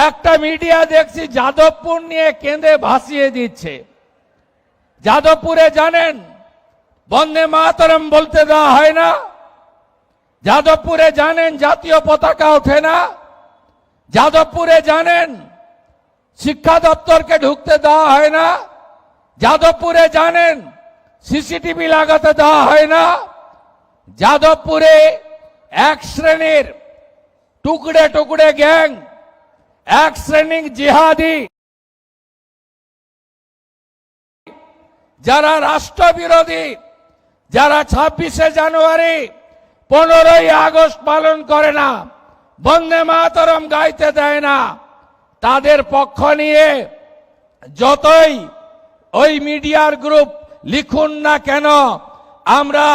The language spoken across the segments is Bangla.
একটা মিডিয়া দেখছি যাদবপুর নিয়ে কেঁদে ভাসিয়ে দিচ্ছে। যাদবপুরে জানেন বন্দে মাতরম বলতে দেওয়া হয় না, যাদবপুরে জানেন জাতীয় পতাকা ওঠে না, যাদবপুরে জানেন শিক্ষা দপ্তরকে ঢুকতে দেওয়া হয় না, যাদবপুরে জানেন সিসিটিভি লাগাতে দেওয়া হয় না, যাদবপুরে এক শ্রেণীর টুকরে টুকরে গ্যাং, এক শ্রেণীর জিহাদি যারা রাষ্ট্রবিরোধী, যারা 26শে জানুয়ারি 15ই আগস্ট পালন করে না, বন্দে মাতরম গাইতে দেয় না, তাদের পক্ষ নিয়ে যতই ওই মিডিয়ার গ্রুপ লিখুন না কেন, আমরা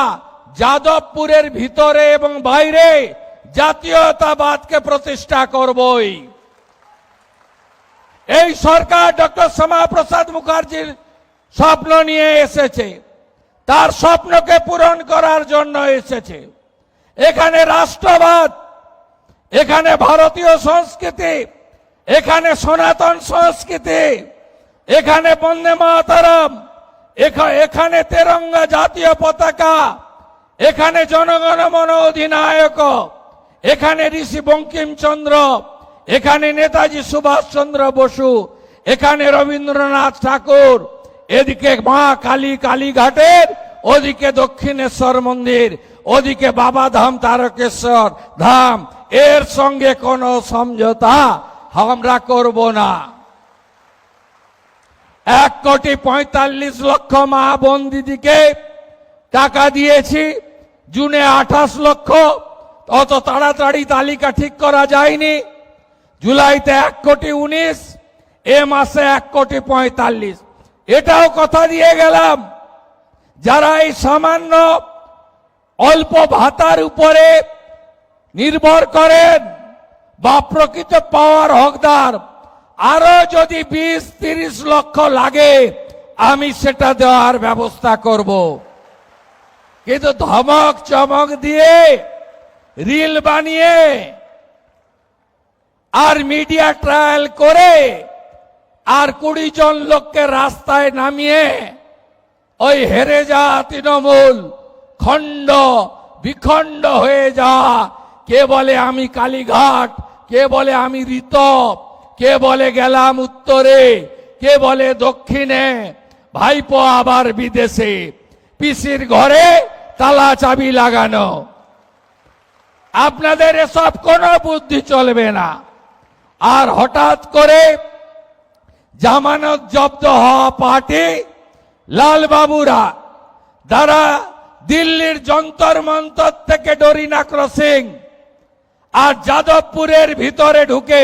যাদবপুরের ভিতরে এবং বাইরে জাতীয়তাবাদকে প্রতিষ্ঠা করবই। এই সরকার ডক্টর শ্যামাপ্রসাদ মুখার্জির স্বপ্ন নিয়ে এসেছে, তার স্বপ্নকে পূরণ করার জন্য এসেছে। এখানে রাষ্ট্রবাদ, এখানে ভারতীয় সংস্কৃতি, এখানে সনাতন সংস্কৃতি, এখানে বন্দে মাতরম, এখানে তেরঙ্গা জাতীয় পতাকা, এখানে জনগণ মন অধিনায়ক, এখানে ঋষি বঙ্কিমচন্দ্র, এখানে নেতাজি সুভাষ চন্দ্র বসু, এখানে রবীন্দ্রনাথ ঠাকুর, এদিকে মা কালী কালীঘাটের, ওদিকে দক্ষিণেশ্বর মন্দির, ওদিকে বাবা ধাম তারকেশ্বর ধাম। এর সঙ্গে কোনো সমঝোতা আমরা করব না। 1,45,00,000 মা বোন দিদিকে টাকা দিয়েছি, জুনে 28 লক্ষ, অত তাড়াতাড়ি তালিকা ঠিক করা যায়নি। জুলাইতে 1,19,00,000, এ মাসে 1,45,00,000। এটাও কথা দিয়ে গেলাম, যারা এই সামান্য অল্প ভাতার উপরে নির্ভর করেন বা প্রকৃত পাওয়ার হকদার, আরো যদি 20-30 লক্ষ লাগে আমি সেটা দেওয়ার ব্যবস্থা করব। কিন্তু ধমক চমক দিয়ে, রিল বানিয়ে আর মিডিয়া ট্রায়াল করে আর 20 জন লোককে রাস্তায় নামিয়ে ওই হেরে যা তৃণমূল, খণ্ড বিখণ্ড হয়ে যা, কে বলে আমি কালীঘাট, কে বলে আমি ঋতব, কে বলে গেলাম উত্তরে, কে বলে দক্ষিণে, ভাইপো আবার বিদেশে, পিসির ঘরে তালা চাবি লাগানো। আপনাদের এসব কোনো বুদ্ধি চলবে না। আর হঠাৎ করে জামানত জব্দ হওয়া পার্টি লালবাবুরা, যারা দিল্লির যন্তর মন্তর থেকে ডরিনা ক্রসিং আর যাদবপুরের ভিতরে ঢুকে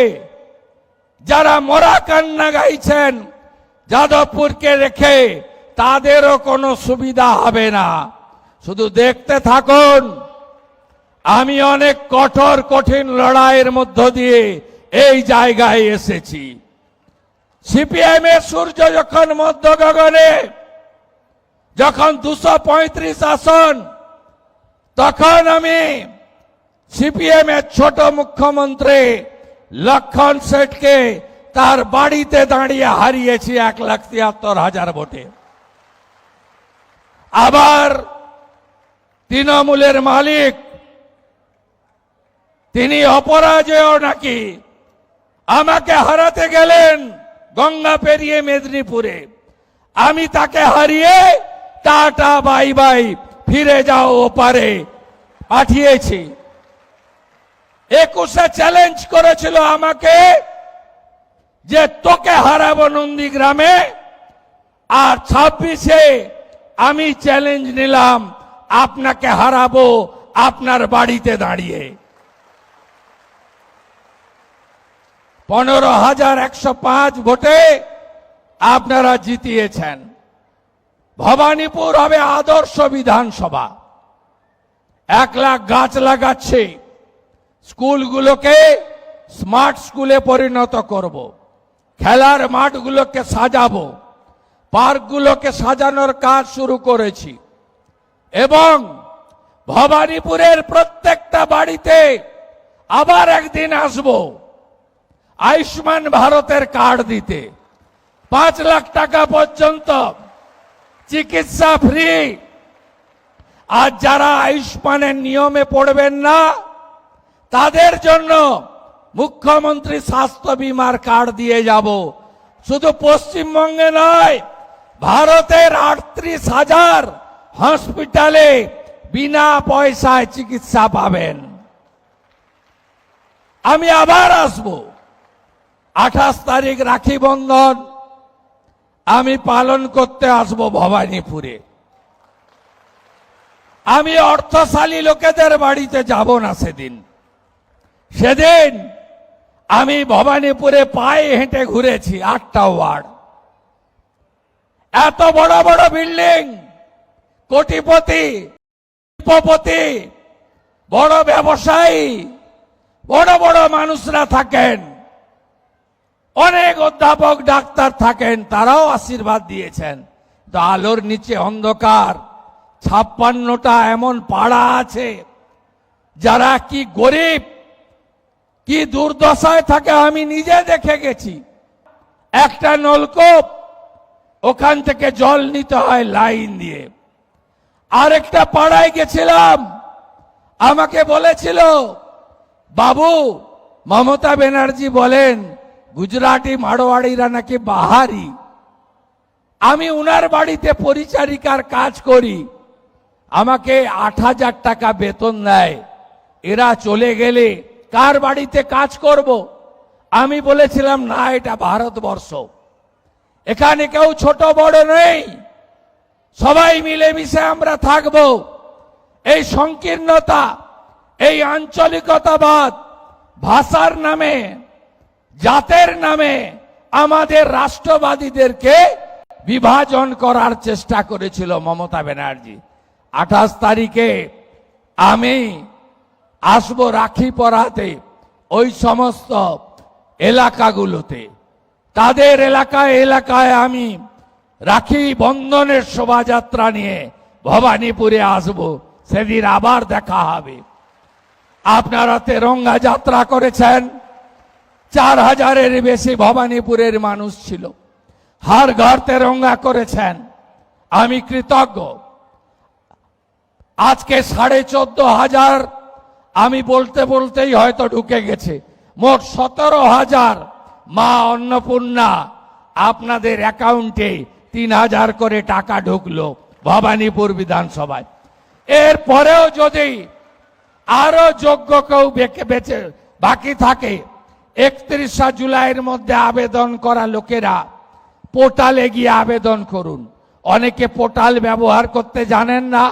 যারা মরা কান্না গাইছেন, যাদবপুরকে রেখে তাদেরও কোনো সুবিধা হবে না। শুধু দেখতে থাকুন। আমি অনেক কঠোর কঠিন লড়াইয়ের মধ্য দিয়ে এই জায়গায় এসেছি। সিপিএম এর সূর্য যখন মধ্য গগনে, যখন 235 আসন, তখন আমি সিপিএম এর ছোট মুখ্যমন্ত্রী লক্ষণ শেঠকে তার বাড়িতে দাঁড়িয়ে হারিয়েছি 1,73,000 ভোটে। আবার তৃণমূলের মালিক, তিনি অপরাজেয় নাকি, আমাকে হারাতে গেলেন গঙ্গা পেরিয়ে মেদিনীপুরে, আমি তাকে হারিয়ে টাটা বাই বাই ফিরে যাও ওপারে পাঠিয়েছি। 21-এ চ্যালেঞ্জ করেছিল আমাকে যে তোকে হারাবো নন্দীগ্রামে, আর 26-এ আমি চ্যালেঞ্জ নিলাম আপনাকে হারাবো আপনার বাড়িতে দাঁড়িয়ে। 15,105 ভোটে আপনারা জিতিয়েছেন। ভবানীপুর হবে আদর্শ বিধানসভা। 1 লাখ গাছ লাগাচ্ছে, স্কুলগুলোকে স্মার্ট স্কুলে পরিণত করব, খেলার মাঠগুলোকে সাজাবো, পার্কগুলোকে সাজানোর কাজ শুরু করেছি, এবং ভবানীপুরের প্রত্যেকটা বাড়িতে আবার একদিন আসব, আয়ুষ্মান ভারতের কার্ড দিতে, 5 লাখ টাকা পর্যন্ত চিকিৎসা ফ্রি। আর যারা আয়ুষ্মানের নিয়মে পড়বেন না তাদের জন্য মুখ্যমন্ত্রী স্বাস্থ্য বিমার কার্ড দিয়ে যাব। শুধু পশ্চিমবঙ্গে নয়, ভারতের 38,000 হসপিটালে বিনা পয়সায় চিকিৎসা পাবেন। আমি আবার আসব 28 তারিখ রাখি বন্ধন আমি পালন করতে আসব ভবানীপুরে। আমি অর্থশালী লোকেদের বাড়িতে যাব না সেদিন আমি ভবানীপুরে পায়ে হেঁটে ঘুরেছি 8টা ওয়ার্ড। এত বড় বড় বিল্ডিং, কোটিপতি, শিল্পপতি, বড় ব্যবসায়ী, বড় বড় মানুষরা থাকেন, অনেক অধ্যাপক ডাক্তার থাকেন, তারাও আশীর্বাদ দিয়েছেন। তো আলোর নিচে অন্ধকার 56টা এমন পাড়া আছে যারা কি গরিব, কি দুর্দশায় থাকে আমি নিজে দেখে গেছি। একটা নলকূপ, ওখান থেকে জল নিতে হয় লাইন দিয়ে। আরেকটা পাড়ায় গেছিলাম, আমাকে বলেছিল, বাবু মমতা ব্যানার্জি বলেন গুজরাটি মারোয়াড়িরা নাকি বাহারি। আমি উনার বাড়িতে পরিচারিকার কাজ করি, আমাকে 8,000 টাকা বেতন দেয়। এরা চলে গেলে কার বাড়িতে কাজ করব? আমি বলেছিলাম না, এটা ভারতবর্ষ, এখানে কেউ ছোট বড় নেই, সবাই মিলেমিশে আমরা থাকব। এই সংকীর্ণতা, এই আঞ্চলিকতাবাদ, ভাষার নামে, জাতের নামে আমাদের রাষ্ট্রবাদীদেরকে বিভাজন করার চেষ্টা করেছিল মমতা ব্যানার্জি। 28 তারিখে আমি আসবো রাখি পরাতে ওই সমস্ত এলাকাগুলোতে। তাদের এলাকায় আমি রাখি বন্ধনের শোভাযাত্রা নিয়ে ভবানীপুরে আসব। সেদিন আবার দেখা হবে। আপনারা তেরঙ্গা যাত্রা করেছেন, 4,000-এর বেশি ভবানীপুরের মানুষ ছিল, হার ঘর তেরঙ্গা করেছেন, আমি কৃতজ্ঞ। আজকে 14,500, আমি বলতে বলতেই হয়তো ঢুকে গেছে, মোট 17,000 মা অন্নপূর্ণা আপনাদের অ্যাকাউন্টে 3,000 করে টাকা ঢুকলো ভবানীপুর বিধানসভায়। এরপরেও যদি আরো যোগ্য কেউ বেঁচে বাকি থাকে, 31 জুলাইয়ের মধ্যে আবেদন করা লোকেরা পোর্টালে গিয়ে আবেদন করুন। অনেকে পোর্টাল ব্যবহার করতে জানেন না।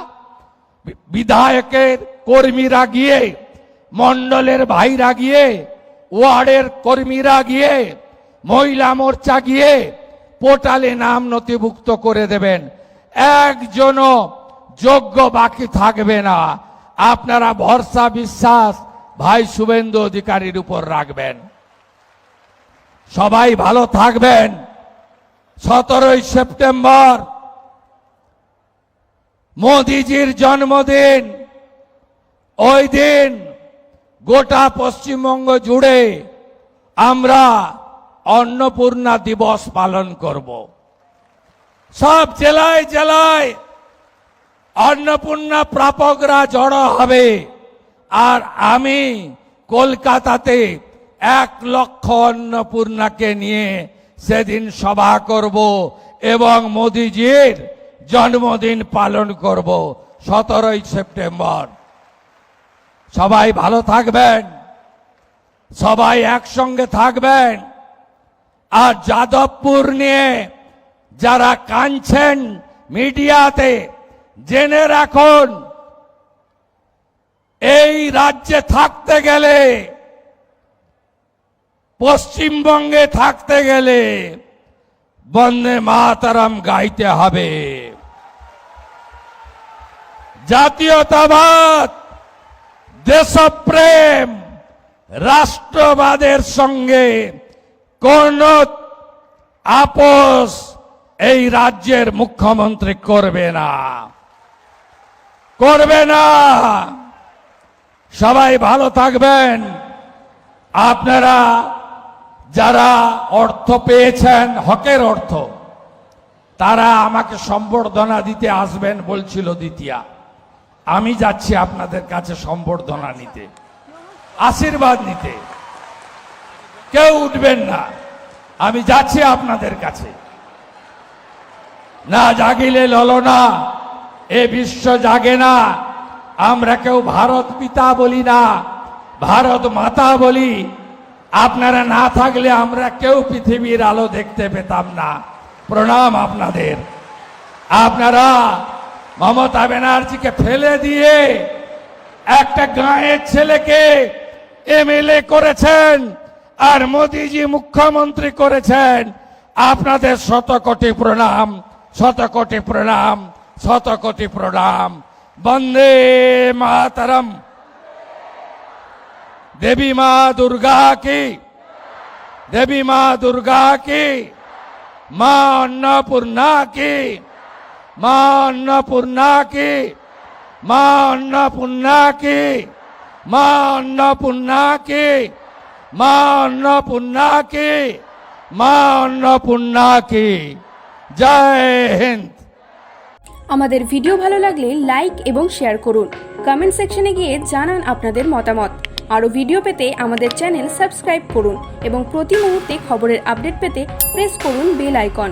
বিধায়কের কর্মীরা গিয়ে, মন্ডলের ভাইরা গিয়ে, ওয়ার্ডের কর্মীরা গিয়ে, মহিলা মোর্চা গিয়ে পোর্টালে নাম নথিভুক্ত করে দেবেন। একজনও যোগ্য বাকি থাকবে না। আপনারা ভরসা বিশ্বাস ভাই শুভেন্দু অধিকারীর উপর রাখবেন। সবাই ভালো থাকবেন। 17ই সেপ্টেম্বর মোদিজির জন্মদিন। ওই দিন গোটা পশ্চিমবঙ্গ জুড়ে আমরা অন্নপূর্ণা দিবস পালন করব। সব জেলায় জেলায় অন্নপূর্ণা প্রাপকরা জড়ো হবে। আর আমি কলকাতাতে 1 লক্ষ অন্নপূর্ণাকে নিয়ে সেদিন সভা করব এবং মোদিজির জন্মদিন পালন করব 17ই সেপ্টেম্বর। সবাই ভালো থাকবেন, সবাই একসঙ্গে থাকবেন। আর যাদবপুর নিয়ে যারা কাঁদছেন মিডিয়াতে, জেনে রাখুন, এই রাজ্যে থাকতে গেলে, পশ্চিমবঙ্গে থাকতে গেলে বন্দে মাতরম গাইতে হবে। জাতীয়তাবাদ, দেশপ্রেম, রাষ্ট্রবাদের সঙ্গে কোন আপোষ এই রাজ্যের মুখ্যমন্ত্রী করবে না। সবাই ভালো থাকবেন। আপনারা যারা অর্থ পেয়েছেন, হকের অর্থ, তারা আমাকে সম্বর্ধনা দিতে আসবেন বলছিল দ্বিতীয়া। আমি যাচ্ছি আপনাদের কাছে সম্বর্ধনা নিতে, আশীর্বাদ নিতে। কেউ উঠবেন না, আমি যাচ্ছি আপনাদের কাছে। না জাগিলে ললনা, এ বিশ্ব জাগে না। আমরা কেউ ভারত পিতা বলি না, ভারত মাতা বলি। আপনারা না থাকলে আমরা কেউ পৃথিবীর আলো দেখতে পেতাম না। প্রণাম আপনাদের। আপনারা মমতা ব্যানার্জিকে ফেলে দিয়ে একটা গাঁয়ের ছেলেকে এমএলএ করেছেন, আর মোদিজি মুখ্যমন্ত্রী করেছেন। আপনাদের শত কোটি প্রণাম, শত কোটি প্রণাম, শত কোটি প্রণাম। বন্দে মাতরম। देवी मां दुर्गा की, देवी मां दुर्गा की, मां अन्नपूर्णा की, मां अन्नपूर्णा की, मां अन्नपूर्णा की, मां अन्नपूर्णा की, मां अन्नपूर्णा की, मां अन्नपूर्णा की। जय हिंद। আমাদের ভিডিও ভালো লাগলে লাইক এবং শেয়ার করুন। কমেন্ট সেকশনে গিয়ে জানান আপনাদের মতামত। আরও ভিডিও পেতে আমাদের চ্যানেল সাবস্ক্রাইব করুন এবং প্রতি মুহূর্তে খবরের আপডেট পেতে প্রেস করুন বেল আইকন।